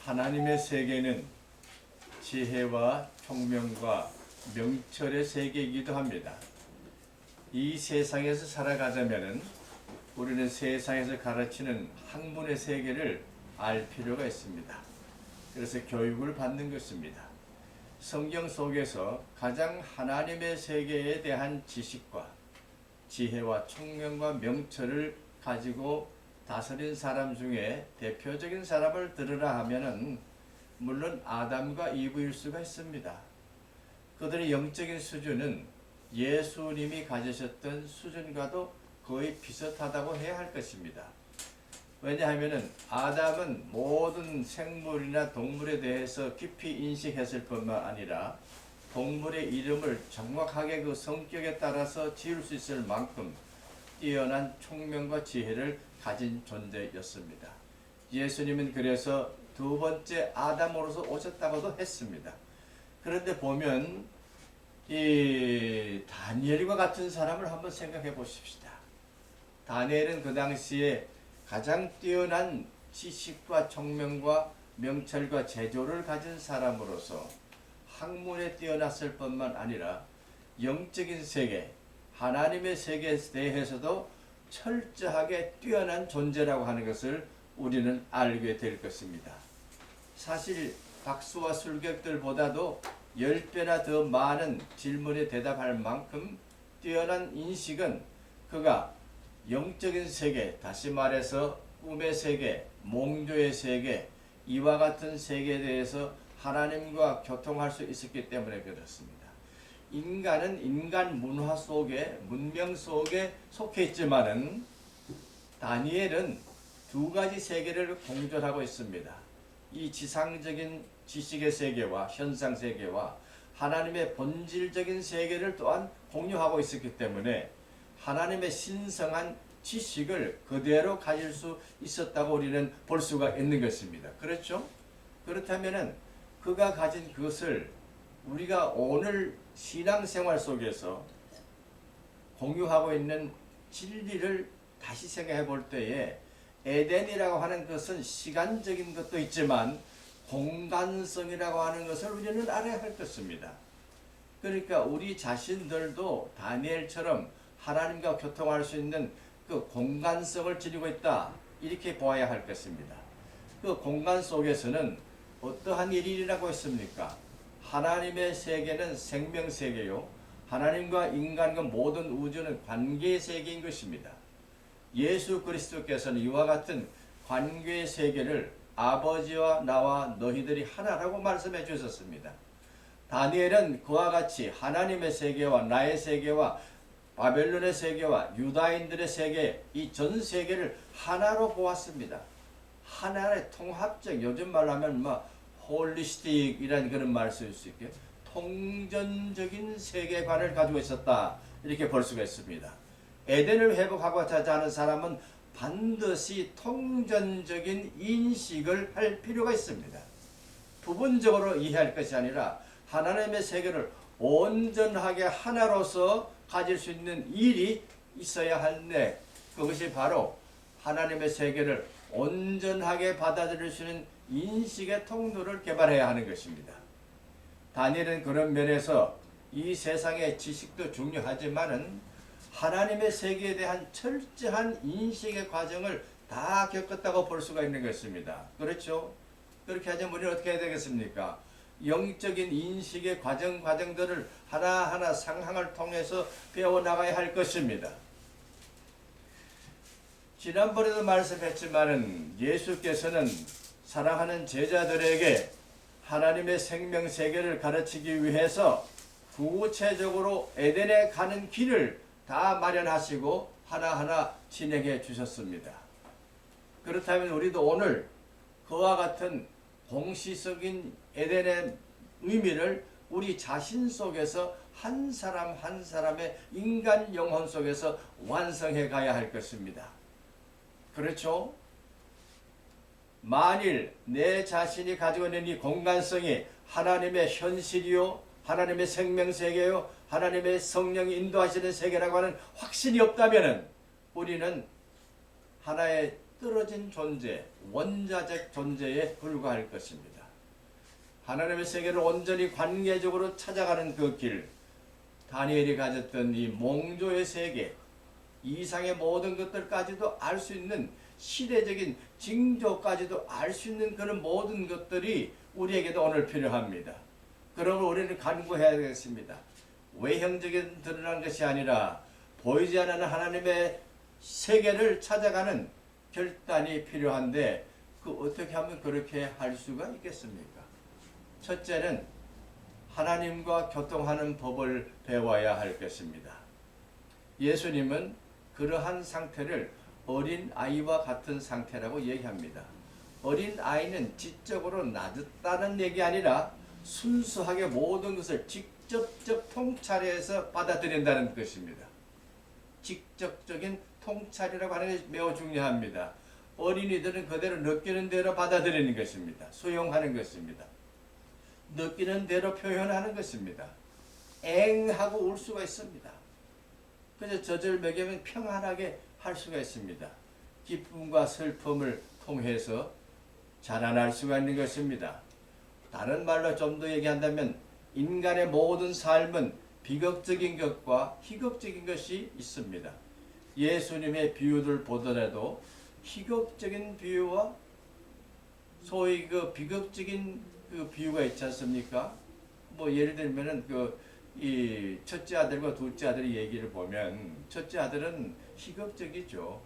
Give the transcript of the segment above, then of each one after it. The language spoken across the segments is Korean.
하나님의 세계는 지혜와 총명과 명철의 세계이기도 합니다. 이 세상에서 살아가자면 우리는 세상에서 가르치는 학문의 세계를 알 필요가 있습니다. 그래서 교육을 받는 것입니다. 성경 속에서 가장 하나님의 세계에 대한 지식과 지혜와 총명과 명철을 가지고 다스린 사람 중에 대표적인 사람을 들으라 하면은 물론 아담과 이브일 수가 있습니다. 그들의 영적인 수준은 예수님이 가지셨던 수준과도 거의 비슷하다고 해야 할 것입니다. 왜냐하면 아담은 모든 생물이나 동물에 대해서 깊이 인식했을 뿐만 아니라 동물의 이름을 정확하게 그 성격에 따라서 지을 수 있을 만큼 뛰어난 총명과 지혜를 가진 존재였습니다. 예수님은 그래서 두 번째 아담으로서 오셨다고도 했습니다. 그런데 보면 이 다니엘과 같은 사람을 한번 생각해 보십시다. 다니엘은 그 당시에 가장 뛰어난 지식과 총명과 명철과 재조를 가진 사람으로서 학문에 뛰어났을 뿐만 아니라 영적인 세계, 하나님의 세계에 대해서도 철저하게 뛰어난 존재라고 하는 것을 우리는 알게 될 것입니다. 사실 박수와 술객들보다도 10배나 더 많은 질문에 대답할 만큼 뛰어난 인식은 그가 영적인 세계, 다시 말해서 꿈의 세계, 몽조의 세계, 이와 같은 세계에 대해서 하나님과 교통할 수 있었기 때문에 그렇습니다. 인간은 인간 문화 속에, 문명 속에 속해 있지만은 다니엘은 두 가지 세계를 공존하고 있습니다. 이 지상적인 지식의 세계와 현상 세계와 하나님의 본질적인 세계를 또한 공유하고 있었기 때문에 하나님의 신성한 지식을 그대로 가질 수 있었다고 우리는 볼 수가 있는 것입니다. 그렇죠? 그렇다면은 그가 가진 그것을 우리가 오늘 신앙생활 속에서 공유하고 있는 진리를 다시 생각해 볼 때에 에덴이라고 하는 것은 시간적인 것도 있지만 공간성이라고 하는 것을 우리는 알아야 할 것입니다. 그러니까 우리 자신들도 다니엘처럼 하나님과 교통할 수 있는 그 공간성을 지니고 있다, 이렇게 보아야 할 것입니다. 그 공간 속에서는 어떠한 일이 일어나고 있습니까? 하나님의 세계는 생명 세계요, 하나님과 인간과 모든 우주는 관계의 세계인 것입니다. 예수 그리스도께서는 이와 같은 관계의 세계를 아버지와 나와 너희들이 하나라고 말씀해 주셨습니다. 다니엘은 그와 같이 하나님의 세계와 나의 세계와 바벨론의 세계와 유다인들의 세계, 이 전 세계를 하나로 보았습니다. 하나의 통합적, 요즘 말로 하면 홀리스틱이라는 그런 말을 쓸 수 있게 통전적인 세계관을 가지고 있었다, 이렇게 볼 수가 있습니다. 에덴을 회복하고자 하는 사람은 반드시 통전적인 인식을 할 필요가 있습니다. 부분적으로 이해할 것이 아니라 하나님의 세계를 온전하게 하나로서 가질 수 있는 일이 있어야 하는데, 그것이 바로 하나님의 세계를 온전하게 받아들일 수 있는 인식의 통로를 개발해야 하는 것입니다. 다니엘은 그런 면에서 이 세상의 지식도 중요하지만은 하나님의 세계에 대한 철저한 인식의 과정을 다 겪었다고 볼 수가 있는 것입니다. 그렇죠? 그렇게 하자면 우리는 어떻게 해야 되겠습니까? 영적인 인식의 과정들을 하나하나 상황을 통해서 배워나가야 할 것입니다. 지난번에도 말씀했지만은 예수께서는 사랑하는 제자들에게 하나님의 생명 세계를 가르치기 위해서 구체적으로 에덴에 가는 길을 다 마련하시고 하나하나 진행해 주셨습니다. 그렇다면 우리도 오늘 그와 같은 공시적인 에덴의 의미를 우리 자신 속에서 한 사람 한 사람의 인간 영혼 속에서 완성해 가야 할 것입니다. 그렇죠? 만일 내 자신이 가지고 있는 이 공간성이 하나님의 현실이요, 하나님의 생명세계요, 하나님의 성령이 인도하시는 세계라고 하는 확신이 없다면 우리는 하나의 떨어진 존재, 원자적 존재에 불과할 것입니다. 하나님의 세계를 온전히 관계적으로 찾아가는 그 길, 다니엘이 가졌던 이 몽조의 세계, 이상의 모든 것들까지도 알 수 있는 시대적인 징조까지도 알 수 있는 그런 모든 것들이 우리에게도 오늘 필요합니다. 그러면 우리는 간구해야 되겠습니다. 외형적인 드러난 것이 아니라 보이지 않는 하나님의 세계를 찾아가는 결단이 필요한데 그 어떻게 하면 그렇게 할 수가 있겠습니까? 첫째는 하나님과 교통하는 법을 배워야 할 것입니다. 예수님은 그러한 상태를 어린 아이와 같은 상태라고 얘기합니다. 어린 아이는 지적으로 낮았다는 얘기 아니라 순수하게 모든 것을 직접적 통찰해서 받아들인다는 것입니다. 직접적인 통찰이라고 하는 것이 매우 중요합니다. 어린이들은 그대로 느끼는 대로 받아들이는 것입니다. 수용하는 것입니다. 느끼는 대로 표현하는 것입니다. 앵하고 울 수가 있습니다. 그래서 젖을 먹이면 평안하게 할 수가 있습니다. 기쁨과 슬픔을 통해서 자라날 수가 있는 것입니다. 다른 말로 좀 더 얘기한다면 인간의 모든 삶은 비극적인 것과 희극적인 것이 있습니다. 예수님의 비유를 보더라도 희극적인 비유와 소위 그 비극적인 그 비유가 있지 않습니까? 뭐 예를 들면은 이 첫째 아들과 둘째 아들의 얘기를 보면 첫째 아들은 희극적이죠.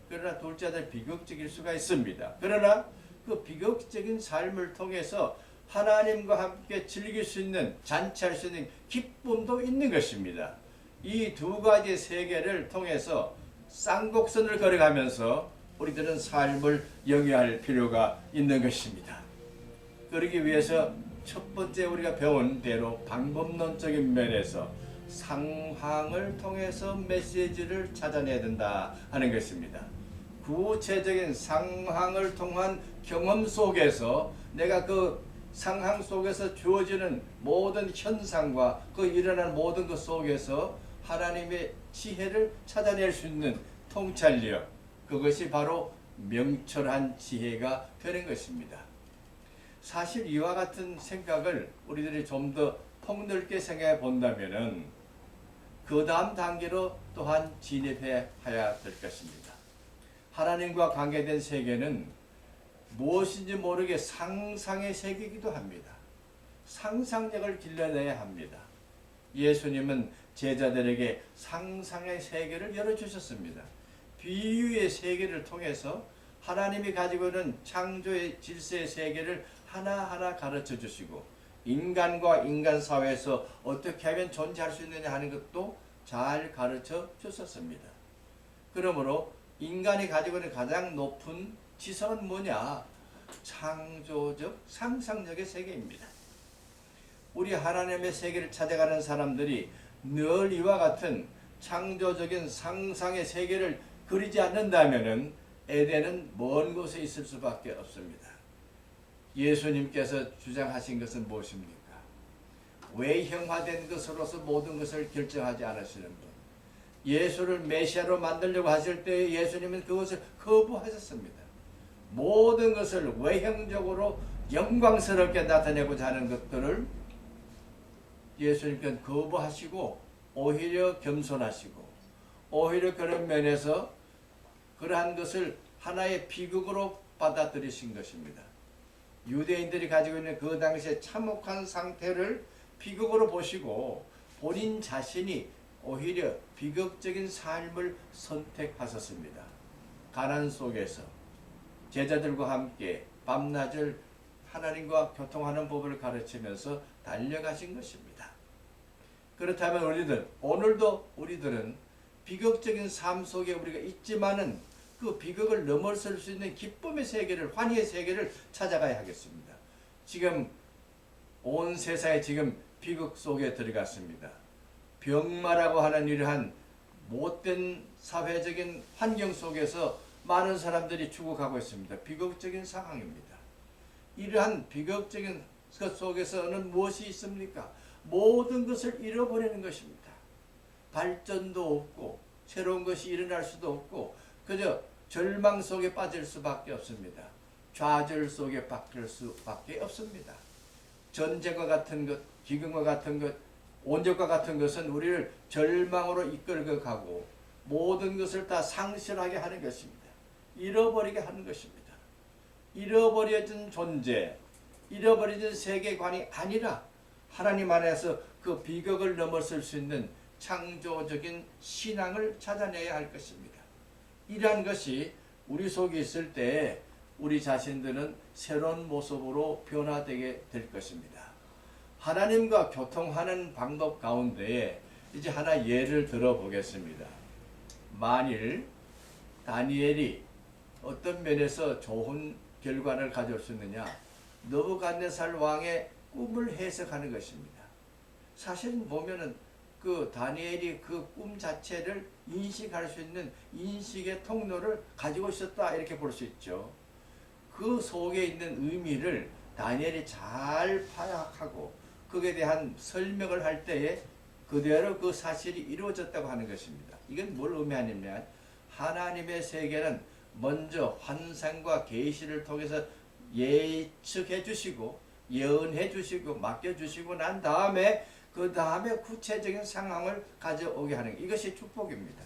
그러나 둘째 아들 비극적일 수가 있습니다. 그러나 그 비극적인 삶을 통해서 하나님과 함께 즐길 수 있는, 잔치할 수 있는 기쁨도 있는 것입니다. 이 두 가지 세계를 통해서 쌍곡선을 걸어가면서 우리들은 삶을 영위할 필요가 있는 것입니다. 그러기 위해서 첫 번째 우리가 배운 대로 방법론적인 면에서 상황을 통해서 메시지를 찾아내야 된다 하는 것입니다. 구체적인 상황을 통한 경험 속에서 내가 그 상황 속에서 주어지는 모든 현상과 그 일어나는 모든 것 속에서 하나님의 지혜를 찾아낼 수 있는 통찰력, 그것이 바로 명철한 지혜가 되는 것입니다. 사실 이와 같은 생각을 우리들이 좀 더 폭넓게 생각해 본다면은 그 다음 단계로 또한 진입해야 될 것입니다. 하나님과 관계된 세계는 무엇인지 모르게 상상의 세계이기도 합니다. 상상력을 길러내야 합니다. 예수님은 제자들에게 상상의 세계를 열어주셨습니다. 비유의 세계를 통해서 하나님이 가지고 있는 창조의 질서의 세계를 하나하나 가르쳐 주시고 인간과 인간 사회에서 어떻게 하면 존재할 수 있느냐 하는 것도 잘 가르쳐 주셨습니다. 그러므로 인간이 가지고 있는 가장 높은 지성은 뭐냐? 창조적 상상력의 세계입니다. 우리 하나님의 세계를 찾아가는 사람들이 늘 이와 같은 창조적인 상상의 세계를 그리지 않는다면 에덴은 먼 곳에 있을 수밖에 없습니다. 예수님께서 주장하신 것은 무엇입니까? 외형화된 것으로서 모든 것을 결정하지 않으시는 분. 예수를 메시아로 만들려고 하실 때 예수님은 그것을 거부하셨습니다. 모든 것을 외형적으로 영광스럽게 나타내고자 하는 것들을 예수님께서 거부하시고 오히려 겸손하시고 오히려 그런 면에서 그러한 것을 하나의 비극으로 받아들이신 것입니다. 유대인들이 가지고 있는 그 당시의 참혹한 상태를 비극으로 보시고 본인 자신이 오히려 비극적인 삶을 선택하셨습니다. 가난 속에서 제자들과 함께 밤낮을 하나님과 교통하는 법을 가르치면서 달려가신 것입니다. 그렇다면 오늘도 우리들은 비극적인 삶 속에 우리가 있지만은 그 비극을 넘어설 수 있는 기쁨의 세계를, 환희의 세계를 찾아가야 하겠습니다. 지금 온 세상이 지금 비극 속에 들어갔습니다. 병마라고 하는 이러한 못된 사회적인 환경 속에서 많은 사람들이 죽어가고 있습니다. 비극적인 상황입니다. 이러한 비극적인 것 속에서는 무엇이 있습니까? 모든 것을 잃어버리는 것입니다. 발전도 없고 새로운 것이 일어날 수도 없고 그저 절망 속에 빠질 수밖에 없습니다. 좌절 속에 빠질 수밖에 없습니다. 전쟁과 같은 것, 기근과 같은 것, 온적과 같은 것은 우리를 절망으로 이끌고 가고 모든 것을 다 상실하게 하는 것입니다. 잃어버리게 하는 것입니다. 잃어버려진 존재, 잃어버려진 세계관이 아니라 하나님 안에서 그 비극을 넘어설 수 있는 창조적인 신앙을 찾아내야 할 것입니다. 이러한 것이 우리 속에 있을 때 우리 자신들은 새로운 모습으로 변화되게 될 것입니다. 하나님과 교통하는 방법 가운데에 이제 하나 예를 들어보겠습니다. 만일 다니엘이 어떤 면에서 좋은 결과를 가져올 수 있느냐, 느부갓네살 왕의 꿈을 해석하는 것입니다. 사실 보면은 그 다니엘이 그 꿈 자체를 인식할 수 있는 인식의 통로를 가지고 있었다, 이렇게 볼 수 있죠. 그 속에 있는 의미를 다니엘이 잘 파악하고 그에 대한 설명을 할 때에 그대로 그 사실이 이루어졌다고 하는 것입니다. 이건 뭘 의미하냐면 하나님의 세계는 먼저 환상과 계시를 통해서 예측해 주시고 예언해 주시고 맡겨 주시고 난 다음에 그 다음에 구체적인 상황을 가져오게 하는 것, 이것이 축복입니다.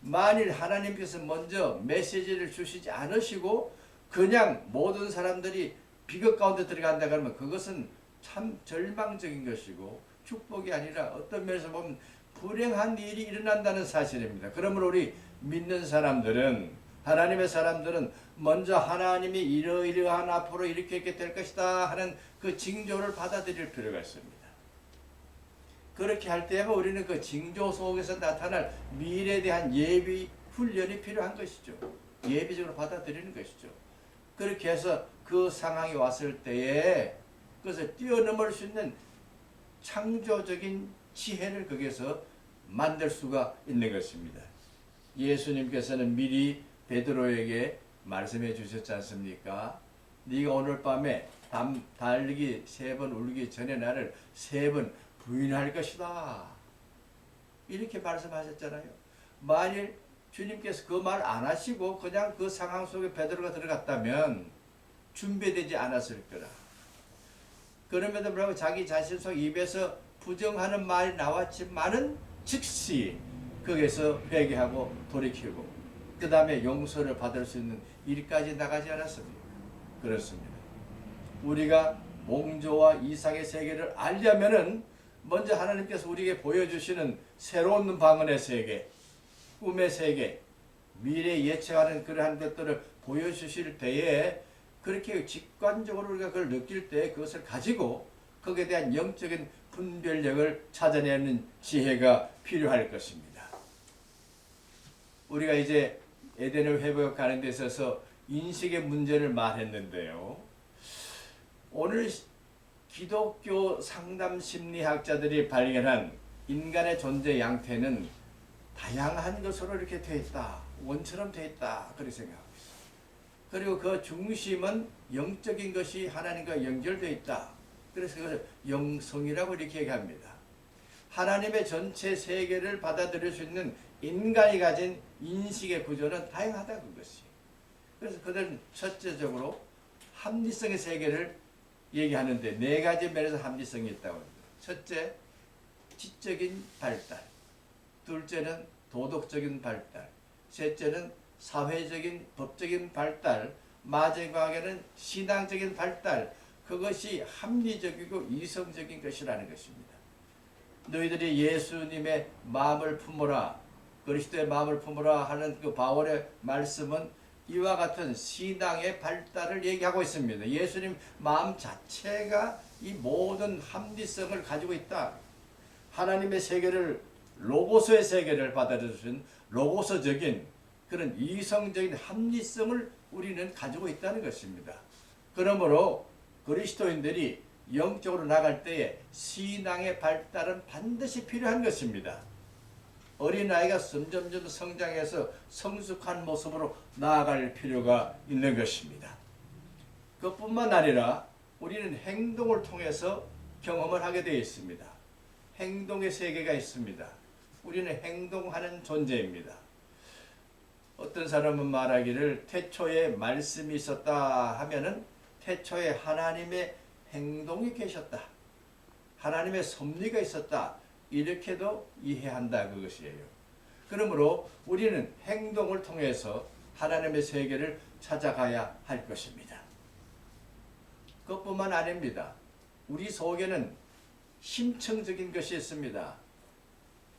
만일 하나님께서 먼저 메시지를 주시지 않으시고 그냥 모든 사람들이 비극 가운데 들어간다 그러면 그것은 참 절망적인 것이고 축복이 아니라 어떤 면에서 보면 불행한 일이 일어난다는 사실입니다. 그러므로 우리 믿는 사람들은, 하나님의 사람들은 먼저 하나님이 이러이러한 앞으로 이렇게 될 것이다 하는 그 징조를 받아들일 필요가 있습니다. 그렇게 할 때면 우리는 그 징조 속에서 나타날 미래에 대한 예비 훈련이 필요한 것이죠. 예비적으로 받아들이는 것이죠. 그렇게 해서 그 상황이 왔을 때에 그것을 뛰어넘을 수 있는 창조적인 지혜를 거기에서 만들 수가 있는 것입니다. 예수님께서는 미리 베드로에게 말씀해 주셨지 않습니까? 네가 오늘 밤에 달기 3번 울기 전에 나를 3번 부인할 것이다, 이렇게 말씀하셨잖아요. 만일 주님께서 그 말 안 하시고 그냥 그 상황 속에 베드로가 들어갔다면 준비되지 않았을 거라. 그럼에도 불구하고 자기 자신 속 입에서 부정하는 말이 나왔지만은 즉시 거기에서 회개하고 돌이키고 그 다음에 용서를 받을 수 있는 일까지 나가지 않았습니까? 그렇습니다. 우리가 몽조와 이상의 세계를 알려면은 먼저 하나님께서 우리에게 보여주시는 새로운 방언의 세계, 꿈의 세계, 미래 예측하는 그러한 것들을 보여주실 때에 그렇게 직관적으로 우리가 그걸 느낄 때 그것을 가지고 거기에 대한 영적인 분별력을 찾아내는 지혜가 필요할 것입니다. 우리가 이제 에덴을 회복하는 데 있어서 인식의 문제를 말했는데요. 오늘 기독교 상담 심리학자들이 발견한 인간의 존재 양태는 다양한 것으로 이렇게 되어 있다, 원처럼 되어 있다, 그렇게 생각합니다. 그리고 그 중심은 영적인 것이 하나님과 연결되어 있다. 그래서 그것을 영성이라고 이렇게 얘기합니다. 하나님의 전체 세계를 받아들일 수 있는 인간이 가진 인식의 구조는 다양하다, 그것이. 그래서 그들은 첫째적으로 합리성의 세계를 얘기하는데 4가지 면에서 합리성이 있다고 합니다. 첫째, 지적인 발달. 둘째는 도덕적인 발달. 셋째는 사회적인 법적인 발달. 마지막에는 신앙적인 발달. 그것이 합리적이고 이성적인 것이라는 것입니다. 너희들이 예수님의 마음을 품어라, 그리스도의 마음을 품어라 하는 그 바울의 말씀은 이와 같은 신앙의 발달을 얘기하고 있습니다. 예수님 마음 자체가 이 모든 합리성을 가지고 있다. 하나님의 세계를, 로고스의 세계를 받아들여준 로고스적인 그런 이성적인 합리성을 우리는 가지고 있다는 것입니다. 그러므로 그리스도인들이 영적으로 나갈 때에 신앙의 발달은 반드시 필요한 것입니다. 어린아이가 점점점 성장해서 성숙한 모습으로 나아갈 필요가 있는 것입니다. 그뿐만 아니라 우리는 행동을 통해서 경험을 하게 되어 있습니다. 행동의 세계가 있습니다. 우리는 행동하는 존재입니다. 어떤 사람은 말하기를 태초에 말씀이 있었다 하면은 태초에 하나님의 행동이 계셨다. 하나님의 섭리가 있었다. 이렇게도 이해한다 그것이에요. 그러므로 우리는 행동을 통해서 하나님의 세계를 찾아가야 할 것입니다. 그것뿐만 아닙니다. 우리 속에는 심층적인 것이 있습니다.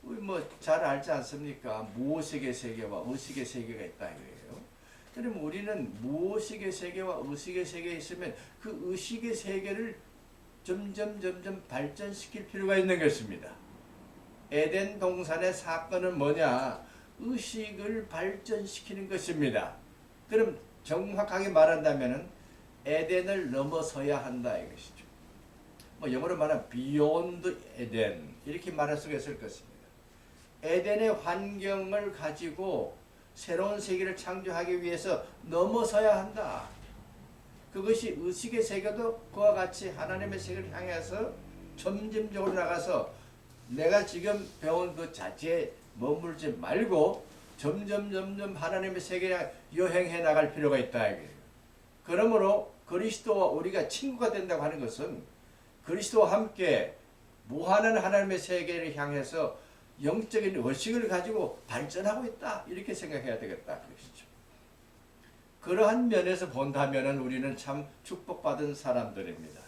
우리 뭐 잘 알지 않습니까? 무의식의 세계와 의식의 세계가 있다 이거예요. 그럼 우리는 무의식의 세계와 의식의 세계에 있으면 그 의식의 세계를 점점 발전시킬 필요가 있는 것입니다. 에덴 동산의 사건은 뭐냐? 의식을 발전시키는 것입니다. 그럼 정확하게 말한다면 에덴을 넘어서야 한다 이것이죠. 뭐 영어로 말하면 beyond 에덴 이렇게 말할 수가 있을 것입니다. 에덴의 환경을 가지고 새로운 세계를 창조하기 위해서 넘어서야 한다. 그것이 의식의 세계도 그와 같이 하나님의 세계를 향해서 점진적으로 나가서 내가 지금 배운 그 자체에 머물지 말고 점점 하나님의 세계에 여행해 나갈 필요가 있다. 그러므로 그리스도와 우리가 친구가 된다고 하는 것은 그리스도와 함께 무한한 하나님의 세계를 향해서 영적인 의식을 가지고 발전하고 있다. 이렇게 생각해야 되겠다. 그것이죠. 그러한 면에서 본다면 우리는 참 축복받은 사람들입니다.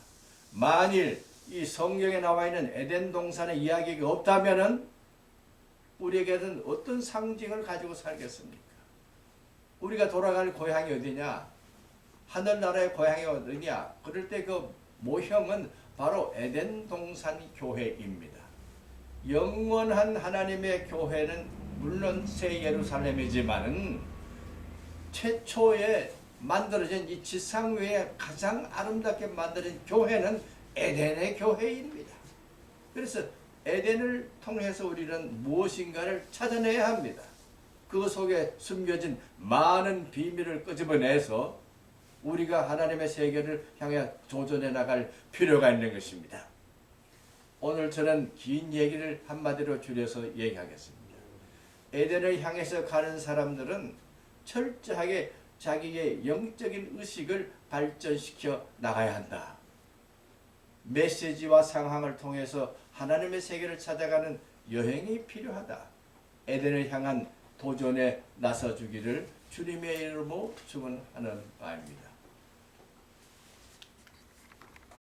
만일 이 성경에 나와 있는 에덴 동산의 이야기가 없다면 우리에게는 어떤 상징을 가지고 살겠습니까? 우리가 돌아갈 고향이 어디냐? 하늘나라의 고향이 어디냐? 그럴 때 그 모형은 바로 에덴 동산 교회입니다. 영원한 하나님의 교회는 물론 새 예루살렘이지만은 최초에 만들어진 이 지상 위에 가장 아름답게 만들어진 교회는 에덴의 교회입니다. 그래서 에덴을 통해서 우리는 무엇인가를 찾아내야 합니다. 그 속에 숨겨진 많은 비밀을 끄집어내서 우리가 하나님의 세계를 향해 도전해 나갈 필요가 있는 것입니다. 오늘 저는 긴 얘기를 한마디로 줄여서 얘기하겠습니다. 에덴을 향해서 가는 사람들은 철저하게 자기의 영적인 의식을 발전시켜 나가야 한다. 메시지와 상황을 통해서 하나님의 세계를 찾아가는 여행이 필요하다. 에덴을 향한 도전에 나서주기를 주님의 이름으로 축원하는 바입니다.